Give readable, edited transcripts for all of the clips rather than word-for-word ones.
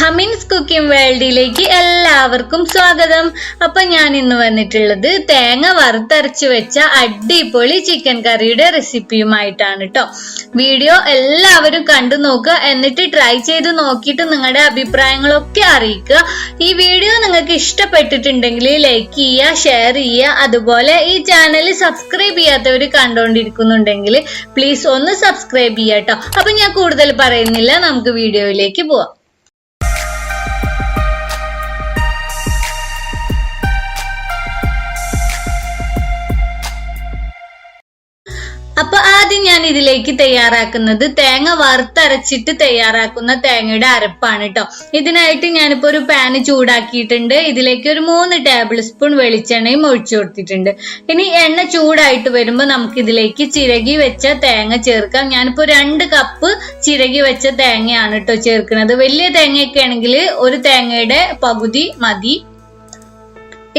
ഹമിൻസ് cooking വേൾഡിലേക്ക് എല്ലാവർക്കും സ്വാഗതം. അപ്പൊ ഞാൻ ഇന്ന് വന്നിട്ടുള്ളത് തേങ്ങ വറുത്തരച്ചു വെച്ച അടിപൊളി ചിക്കൻ കറിയുടെ റെസിപ്പിയുമായിട്ടാണ് കേട്ടോ. വീഡിയോ എല്ലാവരും കണ്ടു നോക്കുക, എന്നിട്ട് ട്രൈ ചെയ്ത് നോക്കിയിട്ട് നിങ്ങളുടെ അഭിപ്രായങ്ങളൊക്കെ അറിയിക്കുക. ഈ വീഡിയോ നിങ്ങൾക്ക് ഇഷ്ടപ്പെട്ടിട്ടുണ്ടെങ്കിൽ ലൈക്ക് ചെയ്യുക, ഷെയർ ചെയ്യുക. അതുപോലെ ഈ ചാനൽ സബ്സ്ക്രൈബ് ചെയ്യാത്തവർ കണ്ടുകൊണ്ടിരിക്കുന്നുണ്ടെങ്കിൽ പ്ലീസ് ഒന്ന് സബ്സ്ക്രൈബ് ചെയ്യുക കേട്ടോ. അപ്പൊ ഞാൻ കൂടുതൽ പറയുന്നില്ല, നമുക്ക് വീഡിയോയിലേക്ക് പോവാം. അപ്പൊ ആദ്യം ഞാൻ ഇതിലേക്ക് തയ്യാറാക്കുന്നത് തേങ്ങ വറുത്തരച്ചിട്ട് തയ്യാറാക്കുന്ന തേങ്ങയുടെ അരപ്പാണ് കേട്ടോ. ഇതിനായിട്ട് ഞാനിപ്പോ ഒരു പാന് ചൂടാക്കിയിട്ടുണ്ട്. ഇതിലേക്ക് ഒരു 3 ടേബിൾ സ്പൂൺ വെളിച്ചെണ്ണയും ഒഴിച്ചു കൊടുത്തിട്ടുണ്ട്. ഇനി എണ്ണ ചൂടായിട്ട് വരുമ്പോ നമുക്ക് ഇതിലേക്ക് ചിരകി വെച്ച തേങ്ങ ചേർക്കാം. ഞാനിപ്പോ 2 കപ്പ് ചിരകി വെച്ച തേങ്ങയാണ് കേട്ടോ ചേർക്കുന്നത്. വലിയ തേങ്ങയൊക്കെ ആണെങ്കിൽ ഒരു തേങ്ങയുടെ പകുതി മതി.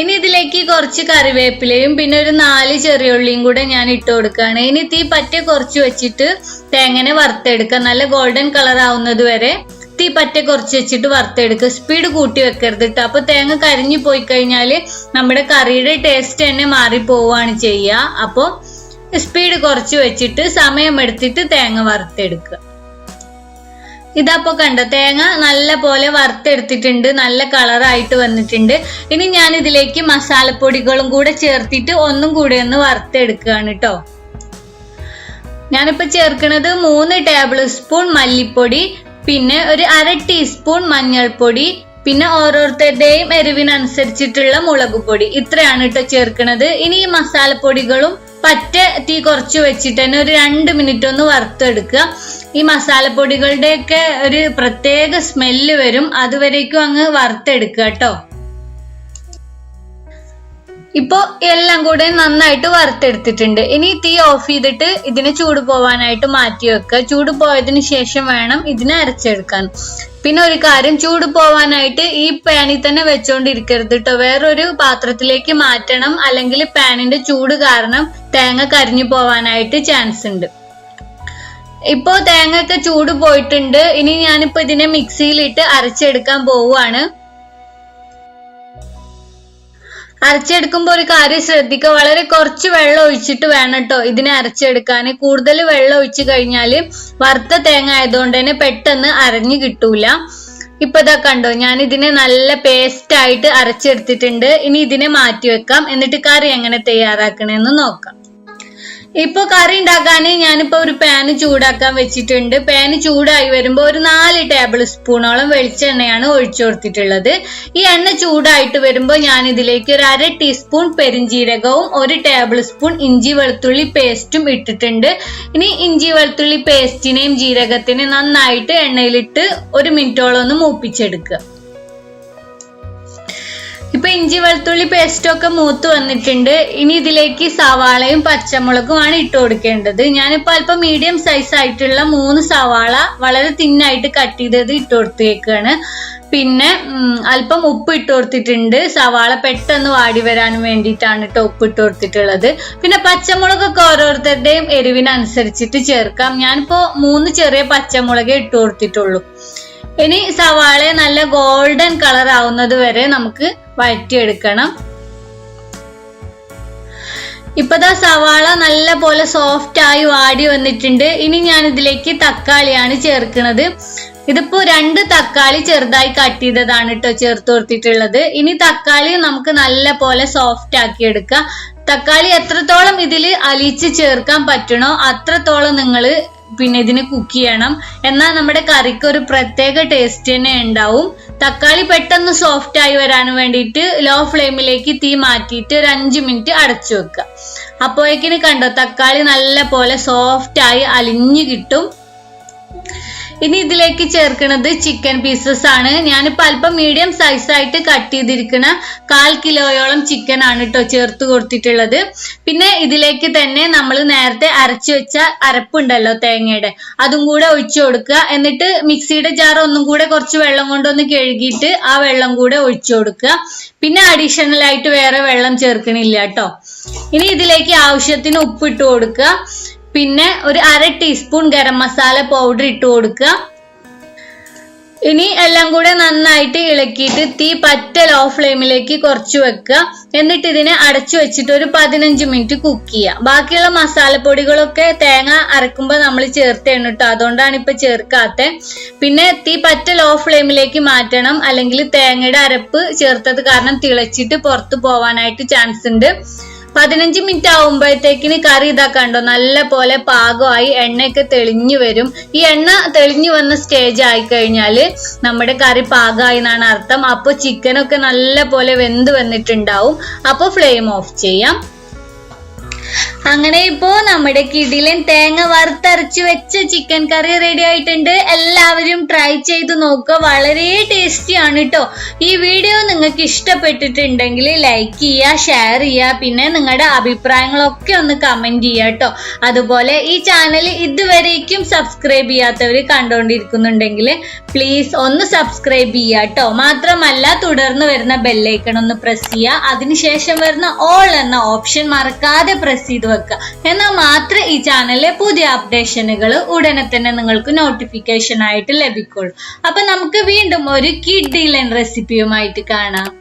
ഇനി ഇതിലേക്ക് കുറച്ച് കറിവേപ്പിലയും പിന്നെ ഒരു 4 ചെറിയ ഉള്ളിയും കൂടെ ഞാൻ ഇട്ട് കൊടുക്കുകയാണ്. ഇനി തീ പറ്റെ കുറച്ച് വെച്ചിട്ട് തേങ്ങനെ വറുത്തെടുക്കുക. നല്ല ഗോൾഡൻ കളർ ആവുന്നത് വരെ തീ പറ്റെ കുറച്ച് വെച്ചിട്ട് വറുത്തെടുക്കുക. സ്പീഡ് കൂട്ടി വെക്കരുത് കേട്ടോ. അപ്പൊ തേങ്ങ കരിഞ്ഞു പോയി കഴിഞ്ഞാല് നമ്മുടെ കറിയുടെ ടേസ്റ്റ് തന്നെ മാറി പോവുകയാണ് ചെയ്യുക. അപ്പൊ സ്പീഡ് കുറച്ച് വെച്ചിട്ട് സമയമെടുത്തിട്ട് തേങ്ങ വറുത്തെടുക്കുക. ഇതപ്പോ കണ്ടോ, തേങ്ങ നല്ല പോലെ വറുത്തെടുത്തിട്ടുണ്ട്, നല്ല കളറായിട്ട് വന്നിട്ടുണ്ട്. ഇനി ഞാൻ ഇതിലേക്ക് മസാലപ്പൊടികളും കൂടെ ചേർത്തിട്ട് ഒന്നും കൂടെ ഒന്ന് വറുത്തെടുക്കുകയാണ് കേട്ടോ. ഞാനിപ്പോ ചേർക്കുന്നത് 3 ടേബിൾ സ്പൂൺ മല്ലിപ്പൊടി, പിന്നെ ഒരു 1/2 ടീസ്പൂൺ മഞ്ഞൾപ്പൊടി, പിന്നെ ഓരോരുത്തരുടെയും എരിവിനനുസരിച്ചിട്ടുള്ള മുളക് പൊടി, ഇത്രയാണ് കേട്ടോ ചേർക്കുന്നത്. ഇനി ഈ മസാലപ്പൊടികളും പറ്റ തീ കുറച്ച് വെച്ചിട്ട് തന്നെ ഒരു 2 മിനിറ്റ് ഒന്ന് വറുത്തെടുക്കുക. ഈ മസാലപ്പൊടികളുടെയൊക്കെ ഒരു പ്രത്യേക സ്മെല്ല് വരും, അതുവരേക്കും അങ്ങ് വറുത്തെടുക്കുക കേട്ടോ. ഇപ്പൊ എല്ലാം കൂടെ നന്നായിട്ട് വറുത്തെടുത്തിട്ടുണ്ട്. ഇനി തീ ഓഫ് ചെയ്തിട്ട് ഇതിന് ചൂട് പോവാനായിട്ട് മാറ്റി വെക്കുക. ചൂട് പോയതിനു ശേഷം വേണം ഇതിനെ അരച്ചെടുക്കാൻ. പിന്നെ ഒരു കാര്യം, ചൂട് പോവാനായിട്ട് ഈ പാനിൽ തന്നെ വെച്ചോണ്ടിരിക്കരുത് കേട്ടോ. വേറൊരു പാത്രത്തിലേക്ക് മാറ്റണം, അല്ലെങ്കിൽ പാനിന്റെ ചൂട് കാരണം തേങ്ങ കരിഞ്ഞു പോവാനായിട്ട് ചാൻസ് ഉണ്ട്. ഇപ്പോ തേങ്ങയൊക്കെ ചൂട് പോയിട്ടുണ്ട്. ഇനി ഞാനിപ്പോ ഇതിനെ മിക്സിയിലിട്ട് അരച്ചെടുക്കാൻ പോവുകയാണ്. അരച്ചെടുക്കുമ്പോ ഒരു കാര്യം ശ്രദ്ധിക്കുക, വളരെ കുറച്ച് വെള്ളം ഒഴിച്ചിട്ട് വേണം കേട്ടോ ഇതിനെ അരച്ചെടുക്കാൻ. കൂടുതൽ വെള്ളം ഒഴിച്ചു കഴിഞ്ഞാല് വറുത്ത തേങ്ങ ആയതുകൊണ്ട് തന്നെ പെട്ടെന്ന് അരഞ്ഞു കിട്ടൂല. ഇപ്പൊ ഇതാ കണ്ടോ, ഞാൻ ഇതിനെ നല്ല പേസ്റ്റ് ആയിട്ട് അരച്ചെടുത്തിട്ടുണ്ട്. ഇനി ഇതിനെ മാറ്റി വെക്കാം, എന്നിട്ട് കറി എങ്ങനെ തയ്യാറാക്കണെന്ന് നോക്കാം. ഇപ്പൊ കറി ഉണ്ടാക്കാന് ഞാനിപ്പോ ഒരു പാന് ചൂടാക്കാൻ വെച്ചിട്ടുണ്ട്. പാന് ചൂടായി വരുമ്പോ ഒരു 4 ടേബിൾ സ്പൂണോളം വെളിച്ചെണ്ണയാണ് ഒഴിച്ചു കൊടുത്തിട്ടുള്ളത്. ഈ എണ്ണ ചൂടായിട്ട് വരുമ്പോ ഞാൻ ഇതിലേക്ക് ഒരു 1/2 ടീസ്പൂൺ പെരിഞ്ജീരകവും 1 ടേബിൾ സ്പൂൺ ഇഞ്ചി വെളുത്തുള്ളി പേസ്റ്റും ഇട്ടിട്ടുണ്ട്. ഇനി ഇഞ്ചി വെളുത്തുള്ളി പേസ്റ്റിനെയും ജീരകത്തിനെയും നന്നായിട്ട് എണ്ണയിലിട്ട് 1 മിനിറ്റോളം ഒന്ന് മൂപ്പിച്ചെടുക്കുക. ഇപ്പൊ ഇഞ്ചി വെളുത്തുള്ളി പേസ്റ്റ് ഒക്കെ മൂത്ത് വന്നിട്ടുണ്ട്. ഇനി ഇതിലേക്ക് സവാളയും പച്ചമുളകുമാണ് ഇട്ട് കൊടുക്കേണ്ടത്. ഞാനിപ്പോ അല്പം മീഡിയം സൈസ് ആയിട്ടുള്ള 3 സവാള വളരെ തിന്നായിട്ട് കട്ട് ചെയ്തത് ഇട്ട് കൊടുത്തേക്കാണ്. പിന്നെ അല്പം ഉപ്പ് ഇട്ട് കൊടുത്തിട്ടുണ്ട്. സവാള പെട്ടെന്ന് വാടി വരാൻ വേണ്ടിയിട്ടാണ് കേട്ടോ ഉപ്പ് ഇട്ട് കൊടുത്തിട്ടുള്ളത്. പിന്നെ പച്ചമുളകൊക്കെ ഓരോരുത്തരുടെയും എരിവിനനുസരിച്ചിട്ട് ചേർക്കാം. ഞാനിപ്പോ 3 ചെറിയ പച്ചമുളകേ ഇട്ട് കൊടുത്തിട്ടുള്ളൂ. ഇനി സവാളയെ നല്ല ഗോൾഡൻ കളർ ആവുന്നത് വരെ നമുക്ക് വഴറ്റിയെടുക്കണം. ഇപ്പതാ സവാള നല്ല പോലെ സോഫ്റ്റ് ആയി വാടി വന്നിട്ടുണ്ട്. ഇനി ഞാൻ ഇതിലേക്ക് തക്കാളിയാണ് ചേർക്കുന്നത്. ഇതിപ്പോ 2 തക്കാളി ചെറുതായി കട്ട് ചെയ്തതാണ് കേട്ടോ ചേർത്ത് കൊടുത്തിട്ടുള്ളത്. ഇനി തക്കാളി നമുക്ക് നല്ല പോലെ സോഫ്റ്റ് ആക്കി എടുക്കാം. തക്കാളി എത്രത്തോളം ഇതിൽ അലിച്ച് ചേർക്കാൻ പറ്റണോ അത്രത്തോളം നിങ്ങൾ പിന്നെ ഇതിന് കുക്ക് ചെയ്യണം. എന്നാൽ നമ്മുടെ കറിക്ക് ഒരു പ്രത്യേക ടേസ്റ്റ് തന്നെ ഉണ്ടാവും. തക്കാളി പെട്ടെന്ന് സോഫ്റ്റ് ആയി വരാൻ വേണ്ടിയിട്ട് ലോ ഫ്ലെയിമിലേക്ക് തീ മാറ്റിയിട്ട് ഒരു 5 മിനിറ്റ് അടച്ചു വെക്കുക. അപ്പോഴേക്കിന് കണ്ടോ, തക്കാളി നല്ല പോലെ സോഫ്റ്റ് ആയി അലിഞ്ഞു കിട്ടും. ഇനി ഇതിലേക്ക് ചേർക്കുന്നത് ചിക്കൻ പീസസ് ആണ്. ഞാനിപ്പോ അല്പം മീഡിയം സൈസ് ആയിട്ട് കട്ട് ചെയ്തിരിക്കുന്ന 1/4 കിലോയോളം ചിക്കൻ ആണ് കേട്ടോ ചേർത്ത് കൊടുത്തിട്ടുള്ളത്. പിന്നെ ഇതിലേക്ക് തന്നെ നമ്മൾ നേരത്തെ അരച്ചു വെച്ച അരപ്പുണ്ടല്ലോ തേങ്ങയുടെ, അതും കൂടെ ഒഴിച്ചു കൊടുക്കുക. എന്നിട്ട് മിക്സിയുടെ ജാർ ഒന്നും കൂടെ കുറച്ച് വെള്ളം കൊണ്ടൊന്ന് കഴുകിയിട്ട് ആ വെള്ളം കൂടെ ഒഴിച്ചു കൊടുക്കുക. പിന്നെ അഡീഷണൽ ആയിട്ട് വേറെ വെള്ളം ചേർക്കണില്ല കേട്ടോ. ഇനി ഇതിലേക്ക് ആവശ്യത്തിന് ഉപ്പ് ഇട്ട് കൊടുക്കുക. പിന്നെ ഒരു 1/2 ടീസ്പൂൺ ഗരം മസാല പൗഡർ ഇട്ട് കൊടുക്കുക. ഇനി എല്ലാം കൂടെ നന്നായിട്ട് ഇളക്കിയിട്ട് തീ പറ്റ ലോ ഫ്ലെയിമിലേക്ക് കുറച്ച് വെക്കുക. എന്നിട്ട് ഇതിനെ അടച്ചു വെച്ചിട്ട് ഒരു 15 മിനിറ്റ് കുക്ക് ചെയ്യുക. ബാക്കിയുള്ള മസാലപ്പൊടികളൊക്കെ തേങ്ങ അരക്കുമ്പോൾ നമ്മൾ ചേർത്തേണ് കേട്ടോ, അതുകൊണ്ടാണ് ഇപ്പൊ ചേർക്കാത്ത. പിന്നെ തീ പറ്റ ലോ ഫ്ലെയിമിലേക്ക് മാറ്റണം, അല്ലെങ്കിൽ തേങ്ങയുടെ അരപ്പ് ചേർത്തത് കാരണം തിളച്ചിട്ട് പുറത്തു പോവാനായിട്ട് ചാൻസ് ഉണ്ട്. 15 മിനിറ്റ് ആവുമ്പോഴത്തേക്കിന് കറി കണ്ടോ നല്ല പോലെ പാകമായി എണ്ണയൊക്കെ തെളിഞ്ഞു വരും. ഈ എണ്ണ തെളിഞ്ഞു വന്ന സ്റ്റേജ് ആയി കഴിഞ്ഞാല് നമ്മുടെ കറി പാകമായി എന്നാണ് അർത്ഥം. അപ്പൊ ചിക്കനൊക്കെ നല്ല പോലെ വെന്ത് വന്നിട്ടുണ്ടാവും. അപ്പൊ ഫ്ലെയിം ഓഫ് ചെയ്യാം. അങ്ങനെ ഇപ്പോ നമ്മുടെ കിടിലൻ തേങ്ങ വറുത്തരച്ചു വെച്ച ചിക്കൻ കറി റെഡി ആയിട്ടുണ്ട്. എല്ലാവരും ട്രൈ ചെയ്ത് നോക്കുക, വളരെ ടേസ്റ്റി ആണ് കേട്ടോ. ഈ വീഡിയോ നിങ്ങൾക്ക് ഇഷ്ടപ്പെട്ടിട്ടുണ്ടെങ്കിൽ ലൈക്ക് ചെയ്യുക, ഷെയർ ചെയ്യുക, പിന്നെ നിങ്ങളുടെ അഭിപ്രായങ്ങളൊക്കെ ഒന്ന് കമന്റ് ചെയ്യുക കേട്ടോ. അതുപോലെ ഈ ചാനൽ ഇതുവരേക്കും സബ്സ്ക്രൈബ് ചെയ്യാത്തവർ കണ്ടുകൊണ്ടിരിക്കുന്നുണ്ടെങ്കിൽ പ്ലീസ് ഒന്ന് സബ്സ്ക്രൈബ് ചെയ്യുക കേട്ടോ. മാത്രമല്ല തുടർന്ന് വരുന്ന ബെല്ലൈക്കൺ ഒന്ന് പ്രസ് ചെയ്യുക. അതിനുശേഷം വരുന്ന ഓൾ എന്ന ഓപ്ഷൻ മറക്കാതെ പ്രസ് ചെയ്ത് വെക്കുക. എന്നാൽ മാത്രമേ ഈ ചാനലിലെ പുതിയ അപ്ഡേഷനുകൾ ഉടനെ തന്നെ നിങ്ങൾക്ക് നോട്ടിഫിക്കേഷൻ ആയിട്ട് ലഭിക്കുള്ളൂ. അപ്പൊ നമുക്ക് വീണ്ടും ഒരു കിഡിലൻ റെസിപ്പിയുമായിട്ട് കാണാം.